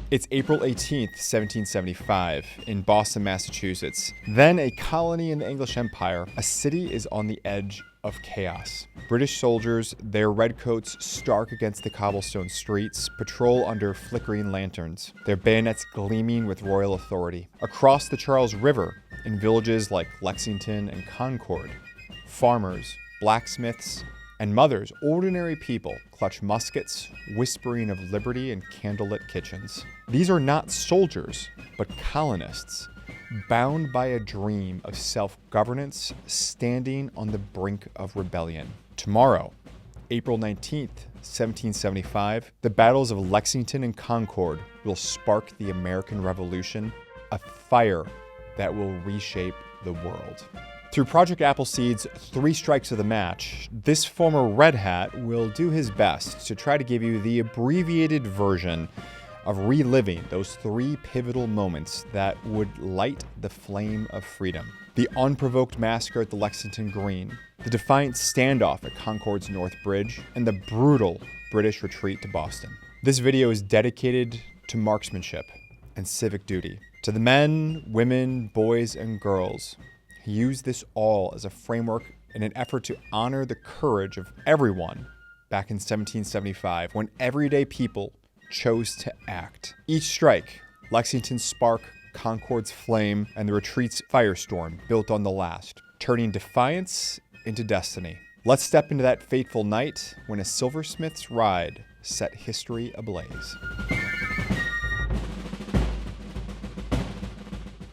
It's April 18th, 1775, in Boston, Massachusetts. Then a colony in the English Empire, a city is on the edge of chaos. British soldiers, their redcoats stark against the cobblestone streets, patrol under flickering lanterns, their bayonets gleaming with royal authority. Across the Charles River, in villages like Lexington and Concord, farmers, blacksmiths, and mothers, ordinary people, clutch muskets, whispering of liberty in candlelit kitchens. These are not soldiers, but colonists, bound by a dream of self-governance, standing on the brink of rebellion. Tomorrow, April 19th, 1775, the battles of Lexington and Concord will spark the American Revolution, a fire that will reshape the world. Through Project Appleseed's 3 strikes of the match, this former Red Hat will do his best to try to give you the abbreviated version of reliving those 3 pivotal moments that would light the flame of freedom. The unprovoked massacre at the Lexington Green, the defiant standoff at Concord's North Bridge, and the brutal British retreat to Boston. This video is dedicated to marksmanship and civic duty. To the men, women, boys, and girls, use this all as a framework in an effort to honor the courage of everyone back in 1775 when everyday people chose to act. Each strike, Lexington's spark, Concord's flame, and the retreat's firestorm built on the last, turning defiance into destiny. Let's step into that fateful night when a silversmith's ride set history ablaze.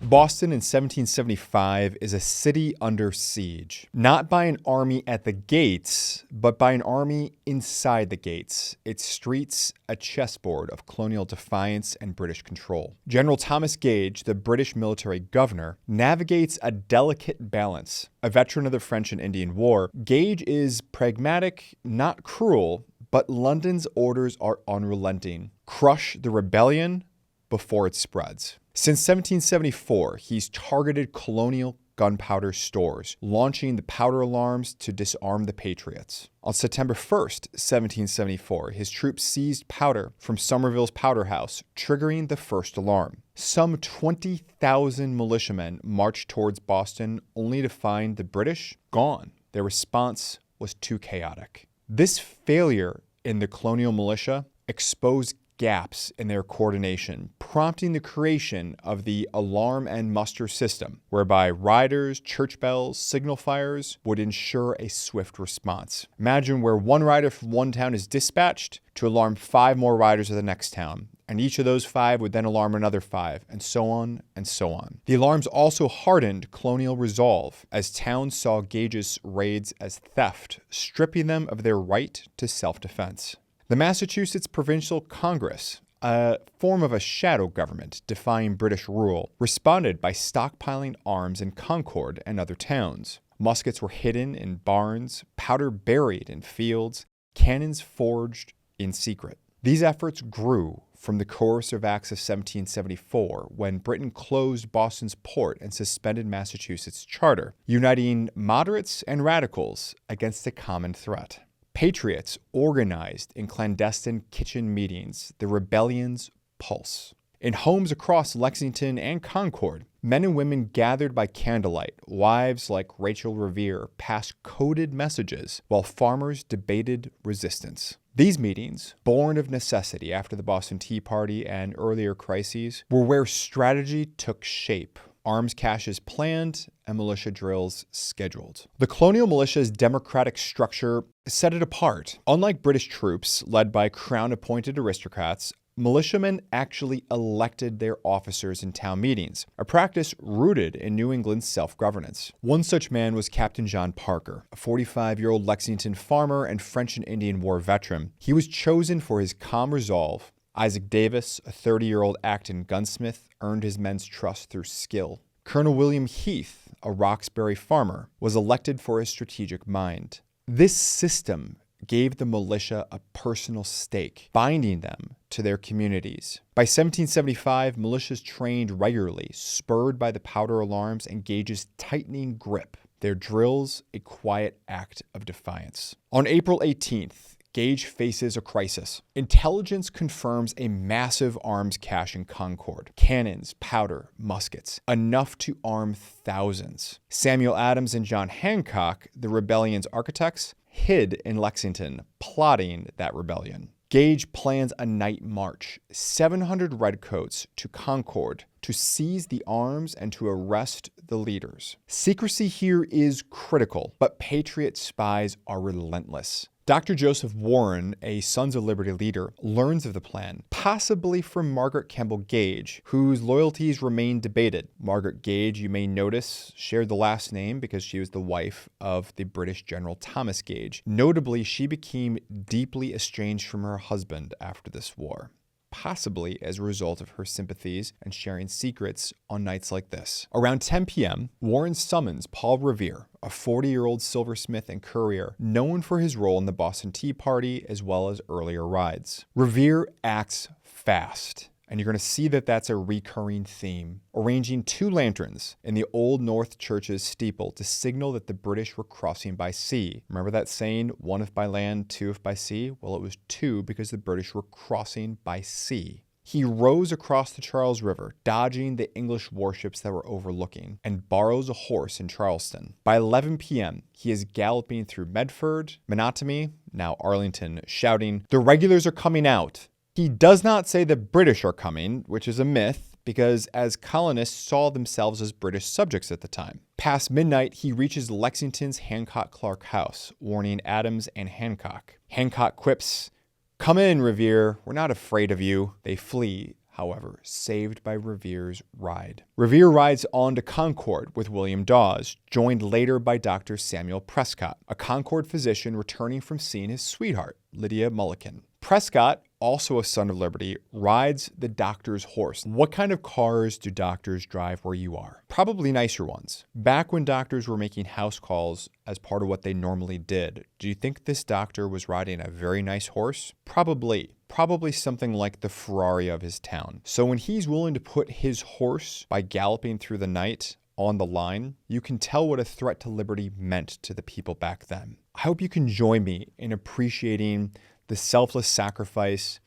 Boston in 1775 is a city under siege, not by an army at the gates, but by an army inside the gates, its streets a chessboard of colonial defiance and British control. General Thomas Gage, the British military governor, navigates a delicate balance. A veteran of the French and Indian War, Gage is pragmatic, not cruel, but London's orders are unrelenting. Crush the rebellion before it spreads. Since 1774, he's targeted colonial gunpowder stores, launching the powder alarms to disarm the patriots. On September 1st, 1774, his troops seized powder from Somerville's powder house, triggering the first alarm. Some 20,000 militiamen marched towards Boston, only to find the British gone. Their response was too chaotic. This failure in the colonial militia exposed gaps in their coordination, prompting the creation of the alarm and muster system, whereby riders, church bells, signal fires would ensure a swift response. Imagine where one rider from one town is dispatched to alarm 5 more riders of the next town, and each of those 5 would then alarm another 5, and so on and so on. The alarms also hardened colonial resolve, as towns saw Gage's raids as theft, stripping them of their right to self-defense. The Massachusetts Provincial Congress, a form of a shadow government defying British rule, responded by stockpiling arms in Concord and other towns. Muskets were hidden in barns, powder buried in fields, cannons forged in secret. These efforts grew from the coercive acts of 1774, when Britain closed Boston's port and suspended Massachusetts' charter, uniting moderates and radicals against a common threat. Patriots organized in clandestine kitchen meetings, the rebellion's pulse. In homes across Lexington and Concord, men and women gathered by candlelight. Wives like Rachel Revere passed coded messages, while farmers debated resistance. These meetings, born of necessity after the Boston Tea Party and earlier crises, were where strategy took shape. Arms caches planned, and militia drills scheduled. The colonial militia's democratic structure set it apart. Unlike British troops led by crown-appointed aristocrats, militiamen actually elected their officers in town meetings, a practice rooted in New England's self-governance. One such man was Captain John Parker, a 45-year-old Lexington farmer and French and Indian War veteran. He was chosen for his calm resolve. Isaac Davis, a 30-year-old Acton gunsmith, earned his men's trust through skill. Colonel William Heath, a Roxbury farmer, was elected for his strategic mind. This system gave the militia a personal stake, binding them to their communities. By 1775, militias trained regularly, spurred by the powder alarms and Gage's tightening grip. Their drills a quiet act of defiance. On April 18th, Gage faces a crisis. Intelligence confirms a massive arms cache in Concord. Cannons, powder, muskets, enough to arm thousands. Samuel Adams and John Hancock, the rebellion's architects, hid in Lexington, plotting that rebellion. Gage plans a night march, 700 Redcoats to Concord to seize the arms and to arrest the leaders. Secrecy here is critical, but patriot spies are relentless. Dr. Joseph Warren, a Sons of Liberty leader, learns of the plan, possibly from Margaret Kemble Gage, whose loyalties remain debated. Margaret Gage, you may notice, shared the last name because she was the wife of the British General Thomas Gage. Notably, she became deeply estranged from her husband after this war, possibly as a result of her sympathies and sharing secrets on nights like this. Around 10 p.m., Warren summons Paul Revere, a 40-year-old silversmith and courier known for his role in the Boston Tea Party as well as earlier rides. Revere acts fast, and you're going to see that that's a recurring theme, arranging 2 lanterns in the Old North Church's steeple to signal that the British were crossing by sea. Remember that saying, 1 if by land, 2 if by sea? Well, it was 2 because the British were crossing by sea. He rows across the Charles River, dodging the English warships that were overlooking, and borrows a horse in Charleston. By 11 p.m., he is galloping through Medford, Menotomy, now Arlington, shouting, "The regulars are coming out." He does not say the British are coming, which is a myth, because as colonists saw themselves as British subjects at the time. Past midnight, he reaches Lexington's Hancock-Clark house, warning Adams and Hancock. Hancock quips, "Come in, Revere. We're not afraid of you." They flee, however, saved by Revere's ride. Revere rides on to Concord with William Dawes, joined later by Dr. Samuel Prescott, a Concord physician returning from seeing his sweetheart, Lydia Mulliken. Prescott, also a Son of Liberty, rides the doctor's horse. What kind of cars do doctors drive where you are? Probably nicer ones. Back when doctors were making house calls as part of what they normally did, do you think this doctor was riding a very nice horse? Probably something like the Ferrari of his town. So when he's willing to put his horse by galloping through the night on the line, you can tell what a threat to liberty meant to the people back then. I hope you can join me in appreciating the selfless sacrifice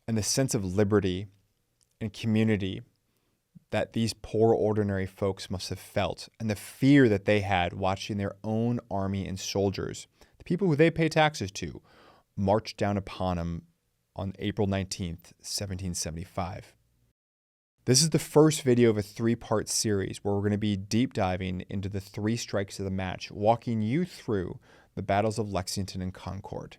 and the sense of liberty and community that these poor ordinary folks must have felt, and the fear that they had watching their own army and soldiers, the people who they pay taxes to, march down upon them on April 19th, 1775. This is the first video of a 3-part series where we're going to be deep diving into the 3 strikes of the match, walking you through the battles of Lexington and Concord.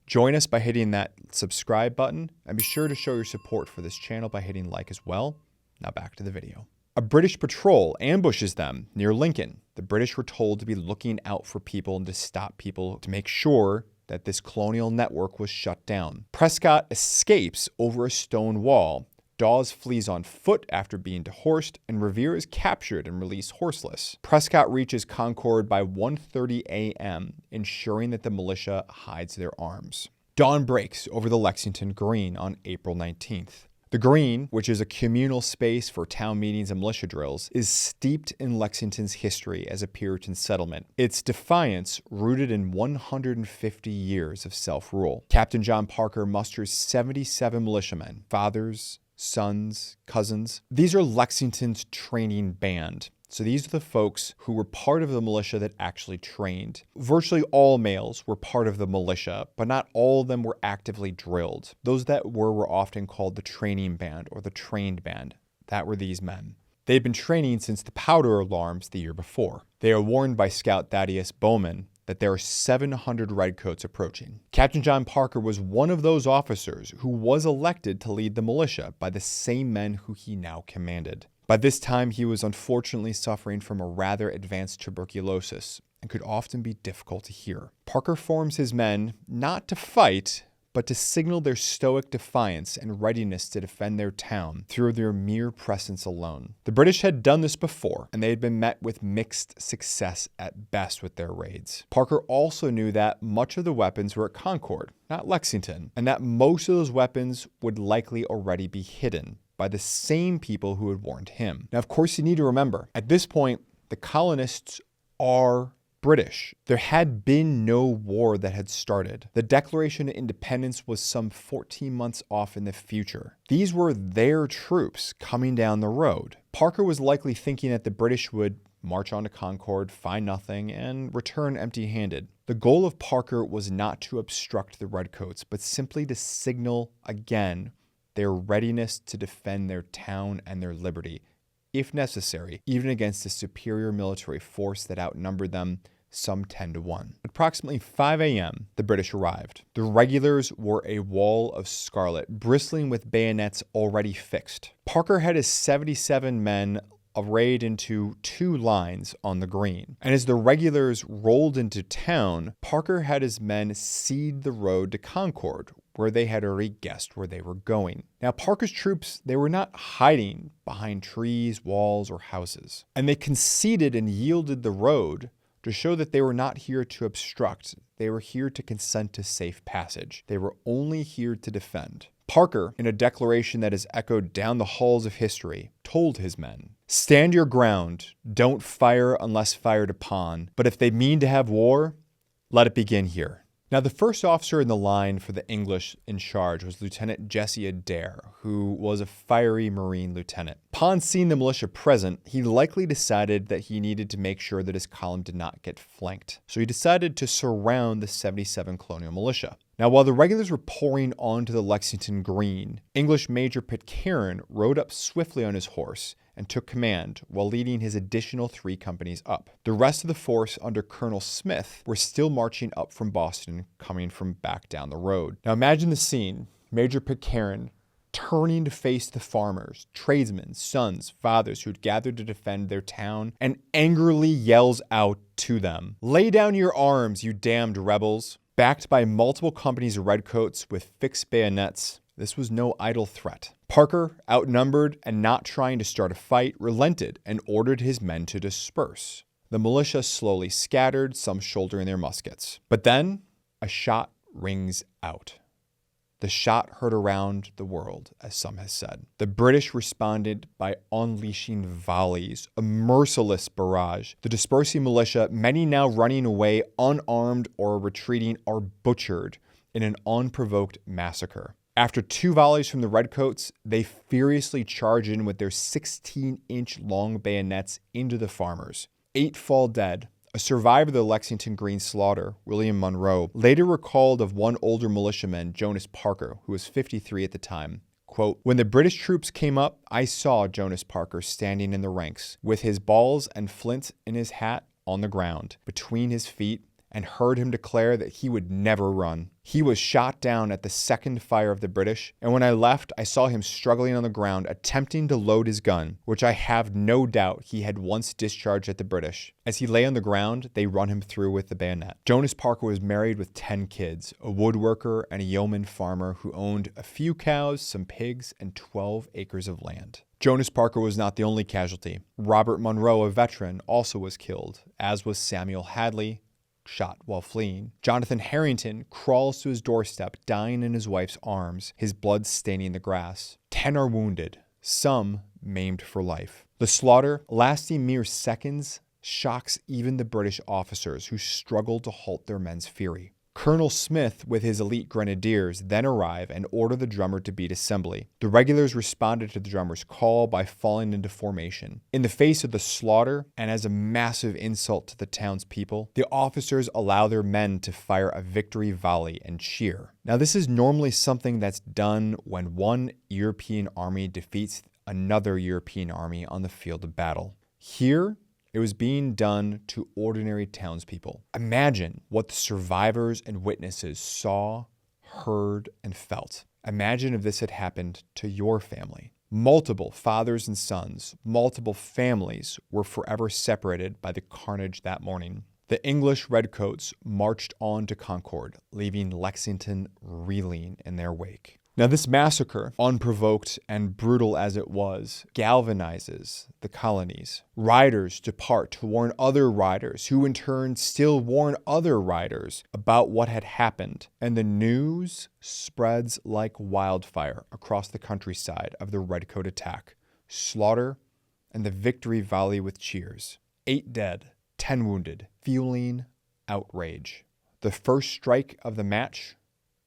Join us by hitting that subscribe button, and be sure to show your support for this channel by hitting like as well. Now back to the video. A British patrol ambushes them near Lincoln. The British were told to be looking out for people and to stop people to make sure that this colonial network was shut down. Prescott escapes over a stone wall. Dawes flees on foot after being dehorsed, and Revere is captured and released horseless. Prescott reaches Concord by 1:30 a.m., ensuring that the militia hides their arms. Dawn breaks over the Lexington Green on April 19th. The Green, which is a communal space for town meetings and militia drills, is steeped in Lexington's history as a Puritan settlement. Its defiance rooted in 150 years of self-rule. Captain John Parker musters 77 militiamen, fathers, sons, cousins. These are Lexington's training band. So these are the folks who were part of the militia that actually trained. Virtually all males were part of the militia, but not all of them were actively drilled. Those that were often called the training band or the trained band. That were these men. They'd been training since the powder alarms the year before. They are warned by Scout Thaddeus Bowman that there are 700 Redcoats approaching. Captain John Parker was one of those officers who was elected to lead the militia by the same men who he now commanded. By this time, he was unfortunately suffering from a rather advanced tuberculosis and could often be difficult to hear. Parker forms his men not to fight, but to signal their stoic defiance and readiness to defend their town through their mere presence alone. The British had done this before, and they had been met with mixed success at best with their raids. Parker also knew that much of the weapons were at Concord, not Lexington, and that most of those weapons would likely already be hidden by the same people who had warned him. Now, of course, you need to remember, at this point, the colonists are British. There had been no war that had started. The Declaration of Independence was some 14 months off in the future. These were their troops coming down the road. Parker was likely thinking that the British would march on to Concord, find nothing, and return empty-handed. The goal of Parker was not to obstruct the Redcoats, but simply to signal again their readiness to defend their town and their liberty, if necessary, even against a superior military force that outnumbered them some 10-1. At approximately 5 a.m., the British arrived. The regulars were a wall of scarlet, bristling with bayonets already fixed. Parker had his 77 men arrayed into 2 lines on the green. And as the regulars rolled into town, Parker had his men seed the road to Concord, where they had already guessed where they were going. Now, Parker's troops, they were not hiding behind trees, walls, or houses. And they conceded and yielded the road to show that they were not here to obstruct. They were here to consent to safe passage. They were only here to defend. Parker, in a declaration that is echoed down the halls of history, told his men, "Stand your ground, don't fire unless fired upon, but if they mean to have war, let it begin here." Now, the first officer in the line for the English in charge was Lieutenant Jesse Adair, who was a fiery Marine lieutenant. Upon seeing the militia present, he likely decided that he needed to make sure that his column did not get flanked. So he decided to surround the 77 colonial militia. Now, while the regulars were pouring onto the Lexington Green, English Major Pitcairn rode up swiftly on his horse and took command while leading his additional 3 companies up. The rest of the force under Colonel Smith were still marching up from Boston, coming from back down the road. Now imagine the scene. Major Pitcairn turning to face the farmers, tradesmen, sons, fathers who had gathered to defend their town, and angrily yells out to them, "Lay down your arms, you damned rebels." Backed by multiple companies of redcoats with fixed bayonets, this was no idle threat. Parker, outnumbered and not trying to start a fight, relented and ordered his men to disperse. The militia slowly scattered, some shouldering their muskets. But then a shot rings out. The shot heard around the world, as some has said. The British responded by unleashing volleys, a merciless barrage. The dispersing militia, many now running away unarmed or retreating, are butchered in an unprovoked massacre. After 2 volleys from the Redcoats, they furiously charge in with their 16-inch long bayonets into the farmers. 8 fall dead. A survivor of the Lexington Green slaughter, William Monroe, later recalled of one older militiaman, Jonas Parker, who was 53 at the time. Quote, "When the British troops came up, I saw Jonas Parker standing in the ranks, with his balls and flint in his hat on the ground, between his feet, and heard him declare that he would never run. He was shot down at the second fire of the British, and when I left, I saw him struggling on the ground, attempting to load his gun, which I have no doubt he had once discharged at the British. As he lay on the ground, they run him through with the bayonet." Jonas Parker was married with 10 kids, a woodworker and a yeoman farmer who owned a few cows, some pigs, and 12 acres of land. Jonas Parker was not the only casualty. Robert Monroe, a veteran, also was killed, as was Samuel Hadley, shot while fleeing. Jonathan Harrington crawls to his doorstep, dying in his wife's arms, his blood staining the grass. 10 are wounded, some maimed for life. The slaughter, lasting mere seconds, shocks even the British officers who struggled to halt their men's fury. Colonel Smith, with his elite grenadiers, then arrive and order the drummer to beat assembly. The regulars responded to the drummer's call by falling into formation. In the face of the slaughter, and as a massive insult to the townspeople, the officers allow their men to fire a victory volley and cheer. Now, this is normally something that's done when one European army defeats another European army on the field of battle. Here, it was being done to ordinary townspeople. Imagine what the survivors and witnesses saw, heard, and felt. Imagine if this had happened to your family. Multiple fathers and sons, multiple families were forever separated by the carnage that morning. The English redcoats marched on to Concord, leaving Lexington reeling in their wake. Now, this massacre, unprovoked and brutal as it was, galvanizes the colonies. Riders depart to warn other riders, who in turn still warn other riders about what had happened. And the news spreads like wildfire across the countryside of the redcoat attack, slaughter, and the victory volley with cheers. 8 dead, 10 wounded, fueling outrage. The first strike of the match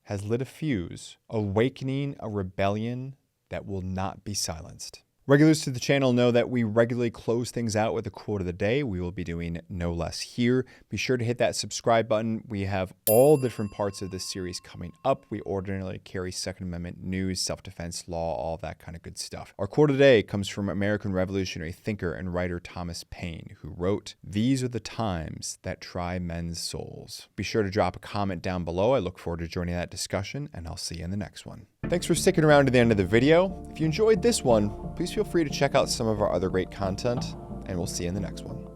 has lit a fuse, awakening a rebellion that will not be silenced. Regulars to the channel know that we regularly close things out with a quote of the day. We will be doing no less here. Be sure to hit that subscribe button. We have all different parts of this series coming up. We ordinarily carry Second Amendment news, self-defense law, all that kind of good stuff. Our quote of the day comes from American revolutionary thinker and writer Thomas Paine, who wrote, "These are the times that try men's souls." Be sure to drop a comment down below. I look forward to joining that discussion, and I'll see you in the next one. Thanks for sticking around to the end of the video. If you enjoyed this one, please feel free to check out some of our other great content, and we'll see you in the next one.